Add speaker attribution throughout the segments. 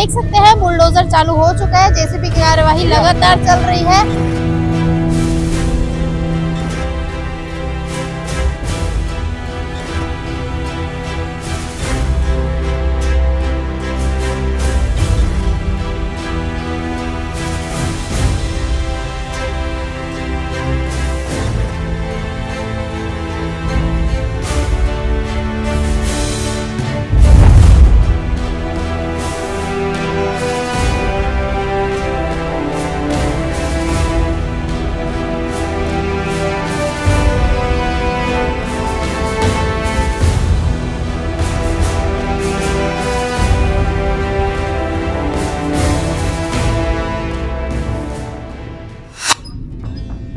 Speaker 1: देख सकते हैं बुलडोजर चालू हो चुका है, जेसीबी की कार्यवाही लगातार चल रही है।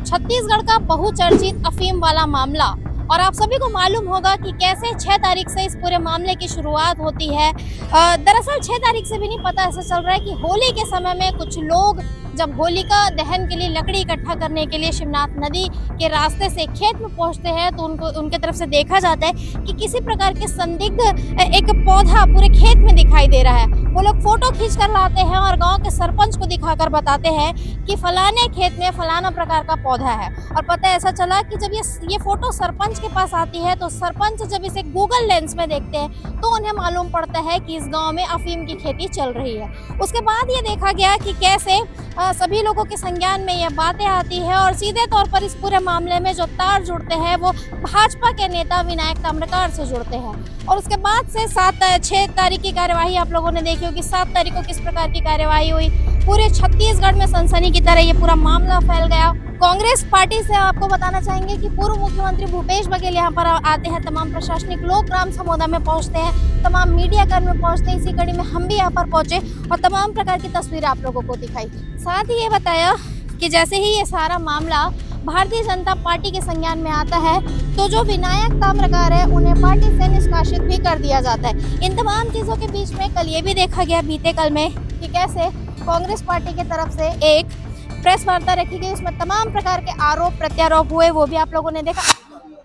Speaker 1: 'छत्तीसगढ़ का बहुचर्चित अफीम वाला मामला। और आप सभी को मालूम होगा कि कैसे 6 तारीख से इस पूरे मामले की शुरुआत होती है। दरअसल 6 तारीख से भी नहीं पता, ऐसा चल रहा है कि होली के समय में कुछ लोग जब होलिका दहन के लिए लकड़ी इकट्ठा करने के लिए शिवनाथ नदी के रास्ते से खेत में पहुंचते हैं तो उनके तरफ से देखा जाता है कि किसी प्रकार के संदिग्ध एक पौधा पूरे खेत में दिखाई दे रहा है। वो लोग फोटो खींच कर लाते हैं और गांव के सरपंच को दिखाकर बताते हैं कि फलाने खेत में फलाना प्रकार का पौधा है। और पता है ऐसा चला कि जब ये फोटो सरपंच के पास आती है तो सरपंच जब इसे गूगल लेंस में देखते हैं तो उन्हें मालूम पड़ता है कि इस गांव में अफीम की खेती चल रही है। उसके बाद ये देखा गया कि कैसे सभी लोगों के संज्ञान में ये बातें आती है और सीधे तौर पर इस पूरे मामले में जो तार जुड़ते हैं वो भाजपा के नेता विनायक ताम्रकार से जुड़ते हैं। और उसके बाद से 6 तारीख की कार्यवाही आप लोगों ने देखी होगी। 7 तारीख को किस प्रकार की कार्यवाही हुई, पूरे छत्तीसगढ़ में सनसनी की तरह ये पूरा मामला फैल गया। कांग्रेस पार्टी से आपको बताना चाहेंगे कि पूर्व मुख्यमंत्री भूपेश बघेल यहाँ पर आते हैं, तमाम प्रशासनिक लोग ग्राम समुदाय में पहुँचते हैं, तमाम मीडिया कर्मी पहुँचते हैं। इसी कड़ी में हम भी यहाँ पर पहुँचे और तमाम प्रकार की तस्वीरें आप लोगों को दिखाई। साथ ही ये बताया कि जैसे ही ये सारा मामला भारतीय जनता पार्टी के संज्ञान में आता है तो जो विनायक ताम्रकार है उन्हें पार्टी से निष्कासित भी कर दिया जाता है। इन तमाम चीजों के बीच में कल ये भी देखा गया बीते कल में कि कैसे कांग्रेस पार्टी की तरफ से एक प्रेस वार्ता रखी गई, उसमें तमाम प्रकार के आरोप प्रत्यारोप हुए, वो भी आप लोगों ने देखा।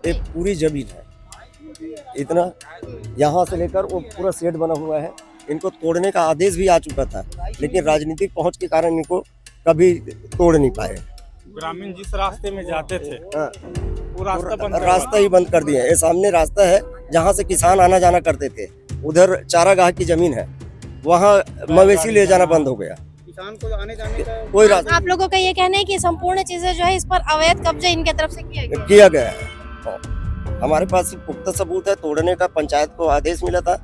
Speaker 2: एक पूरी जमीन है, इतना यहाँ से लेकर वो पूरा शेड बना हुआ है। इनको तोड़ने का आदेश भी आ चुका था, लेकिन राजनीतिक पहुंच के कारण इनको कभी तोड़ नहीं पाए।
Speaker 3: ग्रामीण जिस रास्ते में जाते थे वो
Speaker 2: रास्ता ही बंद कर दिया। ये सामने रास्ता है जहाँ से किसान आना जाना करते थे, उधर चारागाह की जमीन है, वहाँ मवेशी ले जाना बंद हो गया।
Speaker 3: किसान को आने जाने का
Speaker 2: कोई रास्ता।
Speaker 1: आप लोगों का ये कहना है कि संपूर्ण चीजें जो है इस पर अवैध कब्जे इनके तरफ से
Speaker 2: किया गया है। हमारे पास पुख्ता सबूत है, तोड़ने का पंचायत को आदेश मिला था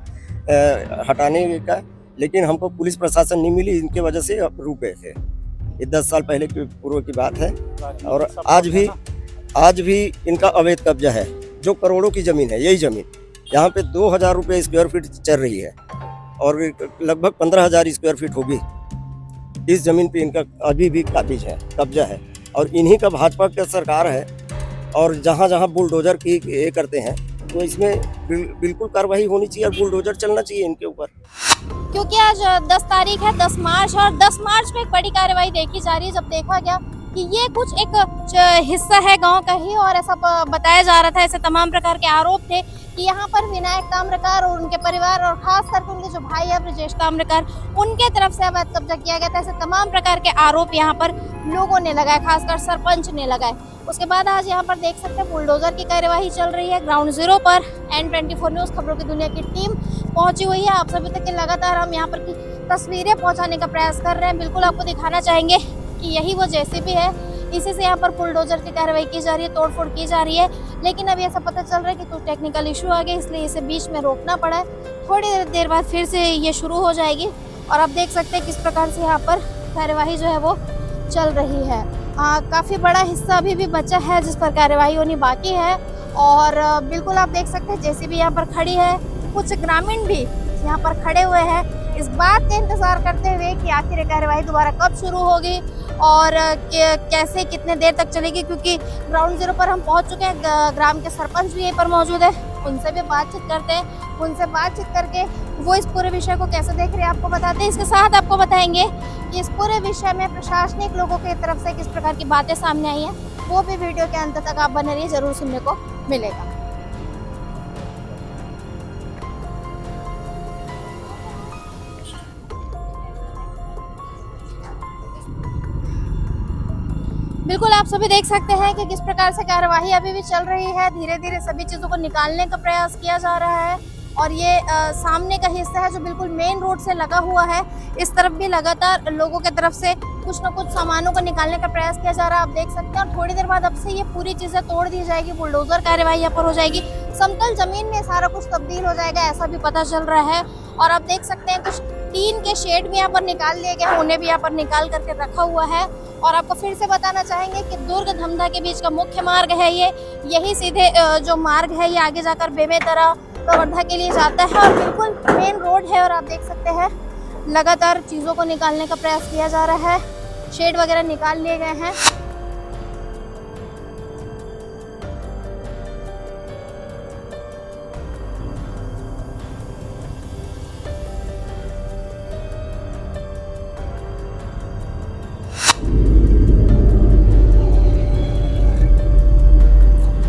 Speaker 2: हटाने का, लेकिन हमको पुलिस प्रशासन नहीं मिली, इनके वजह से रुक गए थे। ये 10 साल पहले की पूर्व की बात है। और आज भी इनका अवैध कब्जा है। जो करोड़ों की जमीन है, यही जमीन यहाँ पे 2000 रुपये स्क्वायर फीट चल रही है और लगभग 15,000 स्क्वायर फीट होगी। इस जमीन पे इनका अभी भी कब्जा है और इन्हीं का भाजपा का सरकार है। और जहाँ जहाँ बुलडोजर की ये करते हैं तो इसमें बिल्कुल कार्रवाई होनी चाहिए और बुलडोजर चलना चाहिए इनके ऊपर।
Speaker 1: क्योंकि आज 10 तारीख है, 10 मार्च, और 10 मार्च में एक बड़ी कार्रवाई देखी जा रही है। जब देखा गया कि ये कुछ एक हिस्सा है गांव का ही और ऐसा बताया जा रहा था, ऐसे तमाम प्रकार के आरोप थे कि यहाँ पर विनायक ताम्रकार और उनके परिवार और खास करके उनके जो भाई है ब्रजेश ताम्रकार, उनके तरफ से अवैध कब्जा किया गया था। ऐसे तमाम प्रकार के आरोप यहाँ पर लोगों ने लगाए, खासकर सरपंच ने लगाए। उसके बाद आज यहाँ पर देख सकते हैं बुलडोजर की कार्यवाही चल रही है। ग्राउंड जीरो पर N24 न्यूज खबरों की दुनिया की टीम पहुंची हुई है। आप सभी तक के लगातार हम यहाँ पर की तस्वीरें पहुंचाने का प्रयास कर रहे हैं। बिल्कुल आपको दिखाना चाहेंगे कि यही वो जेसीबी है, इसी से यहाँ पर बुलडोजर की कार्रवाई की जा रही है, तोड़फोड़ की जा रही है। लेकिन अभी ऐसा पता चल रहा है कि कुछ टेक्निकल इशू आ गए, इसलिए इसे बीच में रोकना पड़ा है। थोड़ी देर बाद फिर से ये शुरू हो जाएगी और आप देख सकते हैं किस प्रकार से यहाँ पर कार्यवाही जो है वो चल रही है। काफ़ी बड़ा हिस्सा अभी भी बचा है जिस पर कार्यवाही होनी बाकी है। और बिल्कुल आप देख सकते हैं जेसीबी यहाँ पर खड़ी है, कुछ ग्रामीण भी यहाँ पर खड़े हुए हैं इस बात का इंतजार करते हुए कि आखिर कार्यवाही दोबारा कब शुरू होगी और कैसे कितने देर तक चलेगी। क्योंकि ग्राउंड जीरो पर हम पहुंच चुके हैं, ग्राम के सरपंच भी यहीं पर मौजूद है, उनसे भी बातचीत करते हैं। उनसे बातचीत करके वो इस पूरे विषय को कैसे देख रहे हैं आपको बताते हैं। इसके साथ आपको बताएंगे कि इस पूरे विषय में प्रशासनिक लोगों की तरफ से किस प्रकार की बातें सामने आई हैं, वो भी वीडियो के अंत तक आप बने रहिए, जरूर सुनने को मिलेगा। बिल्कुल आप सभी देख सकते हैं कि किस प्रकार से कार्यवाही अभी भी चल रही है। धीरे धीरे सभी चीजों को निकालने का प्रयास किया जा रहा है और ये सामने का हिस्सा है जो बिल्कुल मेन रोड से लगा हुआ है। इस तरफ भी लगातार लोगों की तरफ से कुछ न कुछ सामानों को निकालने का प्रयास किया जा रहा है, आप देख सकते हैं। और थोड़ी देर बाद अब से ये पूरी चीजें तोड़ दी जाएगी, बुलडोजर कार्यवाही यहाँ पर हो जाएगी, समतल जमीन में सारा कुछ तब्दील हो जाएगा, ऐसा भी पता चल रहा है। और आप देख सकते हैं कुछ टीन के शेड भी यहाँ पर निकाल लिए गए, उन्हें भी यहाँ पर निकाल करके रखा हुआ है। और आपको फिर से बताना चाहेंगे कि दुर्ग धमधा के बीच का मुख्य मार्ग है ये, यही सीधे जो मार्ग है ये आगे जाकर बेमेतरा कवर्धा के लिए जाता है और बिल्कुल मेन रोड है। और आप देख सकते हैं लगातार चीज़ों को निकालने का प्रयास किया जा रहा है, शेड वगैरह निकाल लिए गए हैं।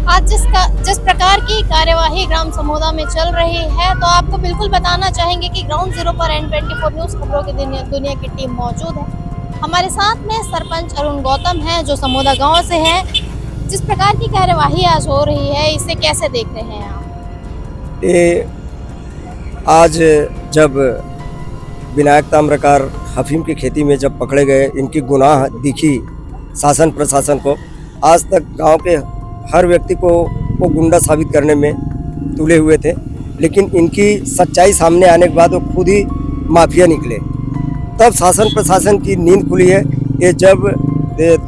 Speaker 1: आज जिस प्रकार की कार्यवाही ग्राम समोदा में चल रही है, तो आपको बिल्कुल बताना चाहेंगे कि ग्राउंड जीरो पर N24 न्यूज़ खबरों की दुनिया की टीम मौजूद है। हमारे साथ में सरपंच अरुण गौतम हैं जो समोदा गांव से हैं। जिस प्रकार की कार्यवाही आज हो रही है, इसे कैसे देख रहे हैं आप?
Speaker 2: ये आज जब विनायक ताम्रकार अफीम की खेती में जब पकड़े गए, इनकी गुनाह दिखी शासन प्रशासन को, आज तक गांव के हर व्यक्ति को वो गुंडा साबित करने में तुले हुए थे, लेकिन इनकी सच्चाई सामने आने के बाद वो खुद ही माफिया निकले। तब शासन प्रशासन की नींद खुली है। ये जब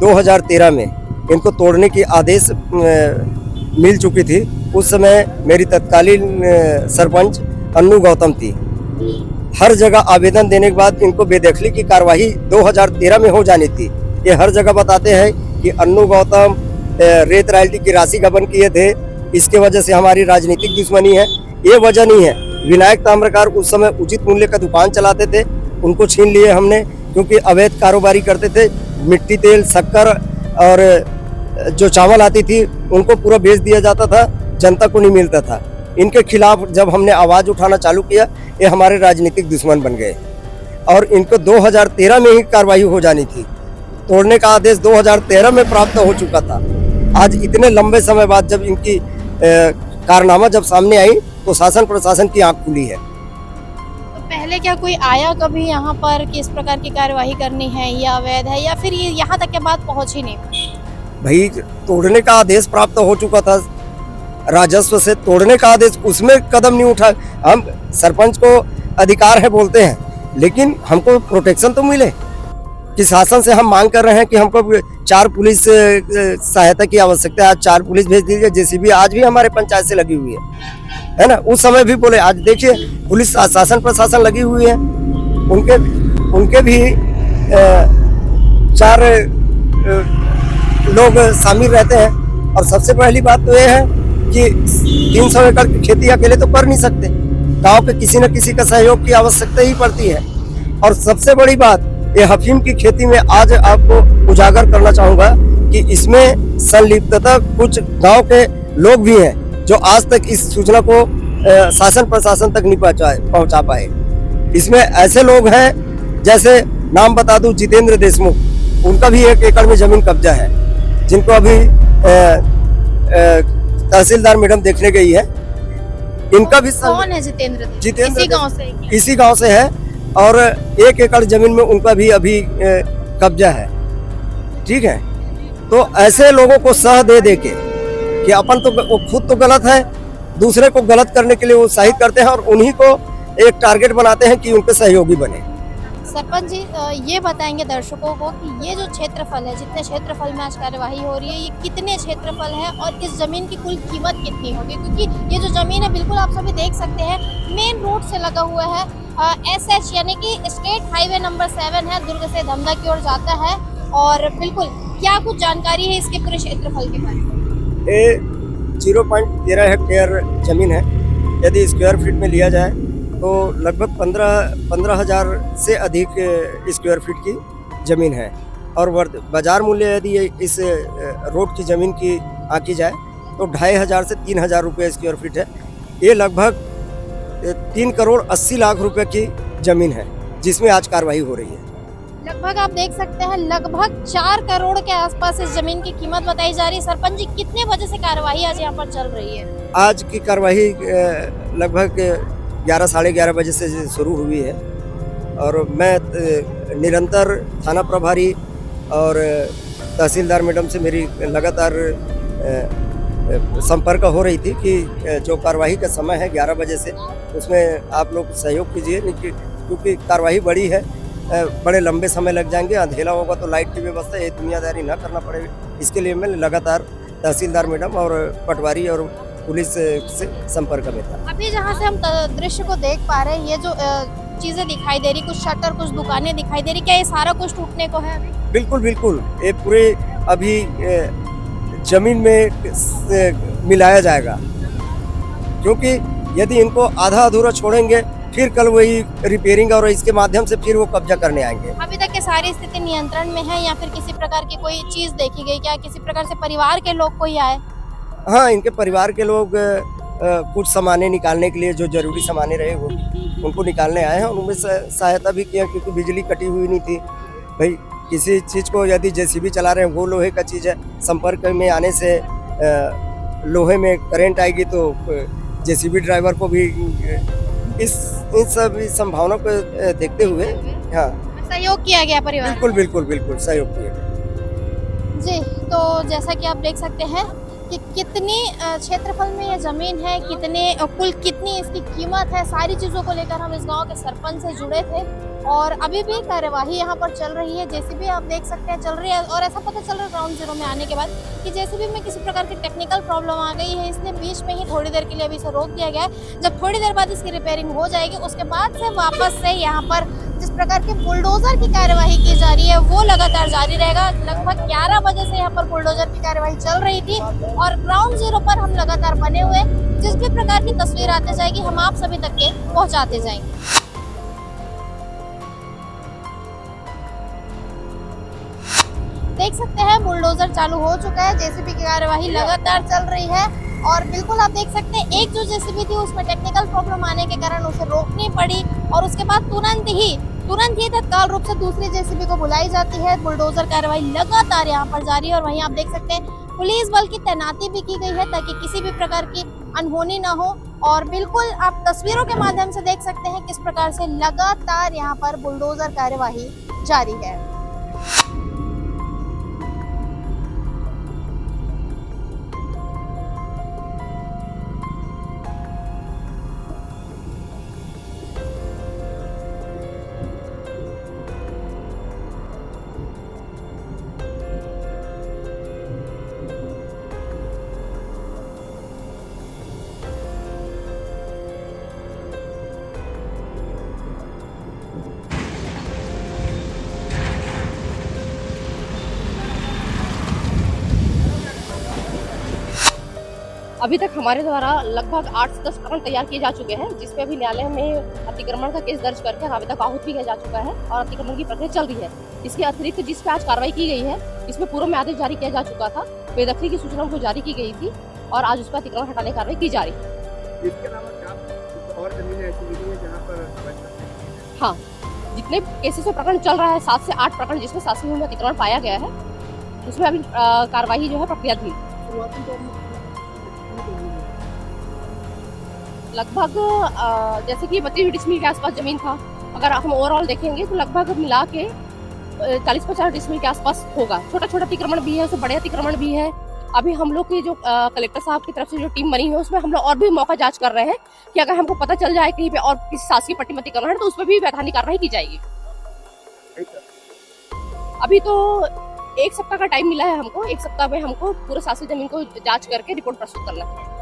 Speaker 2: 2013 में इनको तोड़ने की आदेश मिल चुकी थी, उस समय मेरी तत्कालीन सरपंच अन्नू गौतम थी। हर जगह आवेदन देने के बाद इनको बेदखली की कार्रवाई 2013 में हो जानी थी। ये हर जगह बताते हैं कि अन्नू गौतम रेत रॉयल्टी की राशि गबन किए थे, इसके वजह से हमारी राजनीतिक दुश्मनी है। ये वजह नहीं है। विनायक ताम्रकार उस समय उचित मूल्य का दुकान चलाते थे, उनको छीन लिए हमने, क्योंकि अवैध कारोबारी करते थे। मिट्टी तेल शक्कर और जो चावल आती थी उनको पूरा बेच दिया जाता था, जनता को नहीं मिलता था। इनके खिलाफ जब हमने आवाज़ उठाना चालू किया, ये हमारे राजनीतिक दुश्मन बन गए और इनको 2013 में ही कार्रवाई हो जानी थी। तोड़ने का आदेश 2013 में प्राप्त हो चुका था। आज इतने लंबे समय बाद जब इनकी कारनामा जब सामने आई, तो शासन प्रशासन की आंख खुली है।
Speaker 1: तो पहले क्या कोई आया कभी यहाँ पर कि इस प्रकार की कार्यवाही करनी है या अवैध है, या फिर ये यहाँ तक के बात पहुँच ही नहीं?
Speaker 2: भाई, तोड़ने का आदेश प्राप्त हो चुका था, राजस्व से तोड़ने का आदेश, उसमें कदम नहीं उठा। हम सरपंच को अधिकार है बोलते हैं, लेकिन हमको प्रोटेक्शन तो मिले। कि शासन से हम मांग कर रहे हैं कि हमको 4 पुलिस सहायता की आवश्यकता है। आज 4 पुलिस भेज दीजिए। जेसीबी आज भी हमारे पंचायत से लगी हुई है ना। उस समय भी बोले, आज देखिए पुलिस शासन प्रशासन लगी हुई है, उनके भी 4 लोग शामिल रहते हैं। और सबसे पहली बात तो ये है कि 300 एकड़ की खेती अकेले तो कर नहीं सकते, गांव के किसी न किसी का सहयोग की आवश्यकता ही पड़ती है। और सबसे बड़ी बात, ये अफीम की खेती में आज आपको उजागर करना चाहूँगा कि इसमें संलिप्तता कुछ गांव के लोग भी हैं जो आज तक इस सूचना को शासन प्रशासन तक नहीं पहुंचा पाए। इसमें ऐसे लोग हैं, जैसे नाम बता दूं, जितेंद्र देशमुख, उनका भी 1 एकड़ में जमीन कब्जा है, जिनको अभी तहसीलदार मैडम देखने गई है। इनका भी
Speaker 1: कौन है जितेंद्र?
Speaker 2: इसी गांव से है और 1 एकड़ जमीन में उनका भी अभी कब्जा है। ठीक है, तो ऐसे लोगों को सह दे के कि अपन तो वो खुद तो गलत है, दूसरे को गलत करने के लिए उत्साहित करते हैं और उन्हीं को एक टारगेट बनाते हैं कि उनके सहयोगी बने।
Speaker 1: सरपंच जी, ये बताएंगे दर्शकों को कि ये जो क्षेत्रफल है, जितने क्षेत्रफल में आज कार्यवाही हो रही है, ये कितने क्षेत्रफल है और इस जमीन की कुल कीमत कितनी होगी? क्योंकि ये जो जमीन है, बिल्कुल आप सभी देख सकते हैं, मेन रोड से लगा हुआ है। SH यानी कि स्टेट हाईवे नंबर 7 है, दुर्ग से धमधा की ओर जाता है। और बिल्कुल क्या कुछ जानकारी है इसके पूरे क्षेत्रफल के बारे में?
Speaker 2: ये 0.13 हेक्टेयर जमीन है। यदि स्क्वायर फीट में लिया जाए तो लगभग 15,000 से अधिक स्क्वायर फीट की ज़मीन है। और बाजार मूल्य यदि इस रोड की ज़मीन की आंकी जाए तो 2,500 से 3,000 रुपये स्क्वायर फीट है। ये लगभग 3 करोड़ 80 लाख रुपए की ज़मीन है, जिसमें आज कार्रवाई हो रही है।
Speaker 1: लगभग आप देख सकते हैं लगभग 4 करोड़ के आसपास इस जमीन की कीमत बताई जा रही है। सरपंच जी, कितने बजे से कार्यवाही आज यहाँ पर चल रही है?
Speaker 2: आज की कार्यवाही लगभग 11 साढ़े 11 बजे से शुरू हुई है और मैं निरंतर थाना प्रभारी और तहसीलदार मैडम से मेरी लगातार संपर्क हो रही थी कि जो कार्यवाही का समय है 11 बजे से, उसमें आप लोग सहयोग कीजिए, क्योंकि कार्यवाही बड़ी है, बड़े लंबे समय लग जाएंगे। अंधेरा होगा तो लाइट की व्यवस्था ये दुनियादारी ना करना पड़ेगी। इसके लिए मैं लगातार तहसीलदार मैडम और पटवारी और पुलिस से संपर्क में था।
Speaker 1: अभी जहाँ से हम दृश्य को देख पा रहे हैं, ये जो चीजें दिखाई दे रही, कुछ शटर, कुछ दुकानें दिखाई दे रही, क्या ये सारा कुछ टूटने को है अभी?
Speaker 2: बिल्कुल बिल्कुल, ये पूरे अभी जमीन में मिलाया जाएगा, क्योंकि यदि इनको आधा अधूरा छोड़ेंगे फिर कल वही रिपेयरिंग और इसके माध्यम से फिर वो कब्जा करने आएंगे।
Speaker 1: अभी तक के सारी स्थिति नियंत्रण में है या फिर किसी प्रकार की कोई चीज देखी गई? क्या किसी प्रकार से परिवार के लोग कोई आए?
Speaker 2: हाँ, इनके परिवार के लोग कुछ सामानें निकालने के लिए, जो जरूरी सामानें रहे वो उनको निकालने आए हैं, और उनमें सहायता भी किया, क्योंकि बिजली कटी हुई नहीं थी। भाई किसी चीज़ को यदि जेसीबी चला रहे हैं, वो लोहे का चीज़ है, संपर्क में आने से लोहे में करंट आएगी तो जेसीबी ड्राइवर को भी इन सब संभावनाओं को देखते हुए हाँ
Speaker 1: सहयोग किया गया परिवार?
Speaker 2: बिल्कुल बिल्कुल बिल्कुल सहयोग किया गया
Speaker 1: जी। तो जैसा कि आप देख सकते हैं कि कितनी क्षेत्रफल में ये जमीन है, कितने कुल कितनी इसकी कीमत है, सारी चीज़ों को लेकर हम इस गांव के सरपंच से जुड़े थे और अभी भी कार्यवाही यहाँ पर चल रही है। जेसीबी आप देख सकते हैं चल रही है और ऐसा पता चल रहा है ग्राउंड जीरो में आने के बाद कि जेसीबी में किसी प्रकार की टेक्निकल प्रॉब्लम आ गई है, इसलिए बीच में ही थोड़ी देर के लिए अभी इसे रोक दिया गया है। जब थोड़ी देर बाद इसकी रिपेयरिंग हो जाएगी उसके बाद से वापस से यहाँ पर जिस प्रकार के बुलडोजर की कार्यवाही की जा रही है वो लगातार जारी रहेगा। लगभग 11 बजे से यहाँ पर बुलडोजर की कार्यवाही चल रही थी और ग्राउंड जीरो पर हम लगातार बने हुए, जिस भी प्रकार की तस्वीर आते जाएगी हम आप सभी तक के पहुँचाते जाएंगे। देख सकते हैं बुलडोजर चालू हो चुका है, जेसीबी की कार्यवाही लगातार चल रही है और बिल्कुल आप देख सकते हैं एक जो जेसीबी थी उसमें टेक्निकल प्रॉब्लम आने के कारण उसे रोकनी पड़ी और उसके बाद तुरंत ही तत्काल रूप से दूसरी जेसीबी को बुलाई जाती है। बुलडोजर कार्यवाही लगातार यहाँ पर जारी है और वहीं आप देख सकते हैं पुलिस बल की तैनाती भी की गई है ताकि किसी भी प्रकार की अनहोनी ना हो। और बिल्कुल आप तस्वीरों के माध्यम से देख सकते हैं किस प्रकार से लगातार यहाँ पर बुलडोजर कार्यवाही जारी है।
Speaker 4: अभी तक हमारे द्वारा लगभग 8 से 10 प्रकरण तैयार किए जा चुके हैं, जिसपे अभी न्यायालय में अतिक्रमण का केस दर्ज करके आवेदक आहूत भी किया जा चुका है और अतिक्रमण की प्रक्रिया चल रही है। इसके अतिरिक्त जिस पे आज कार्रवाई की गई है, इसमें पूर्व में आदेश जारी किया जा चुका था, बेदखली की सूचना उनको जारी की गई थी और आज उस पर अतिक्रमण हटाने की कार्रवाई की जा रही है।
Speaker 5: इसके अलावा क्या और जमीनें ऐसी मिली है जहाँ पर?
Speaker 4: हाँ, जितने केसेस में प्रकरण चल रहा है 7 से 8 प्रकरण जिसमें शासकीय में अतिक्रमण पाया गया है, उसमें अभी कार्रवाई जो है प्रक्रियाधीन। लगभग जैसे कि 32 डिसमिल के आसपास जमीन था, अगर हम ओवरऑल देखेंगे तो लगभग मिला के 40-50 डिसमिल के आसपास होगा। छोटा छोटा अतिक्रमण भी है, उसमें बड़े अतिक्रमण भी है। अभी हम लोग की जो कलेक्टर साहब की तरफ से जो टीम बनी है उसमें हम लोग और भी मौका जांच कर रहे हैं कि अगर हमको पता चल जाए कहीं पे और किसी शासकीय पट्टी में अतिक्रमण है तो उस पर भी वैधानिक कार्रवाई की जाएगी। अभी तो 1 सप्ताह का टाइम मिला है हमको, 1 सप्ताह में हमको पूरे शासकीय जमीन को जांच करके रिपोर्ट प्रस्तुत करना है।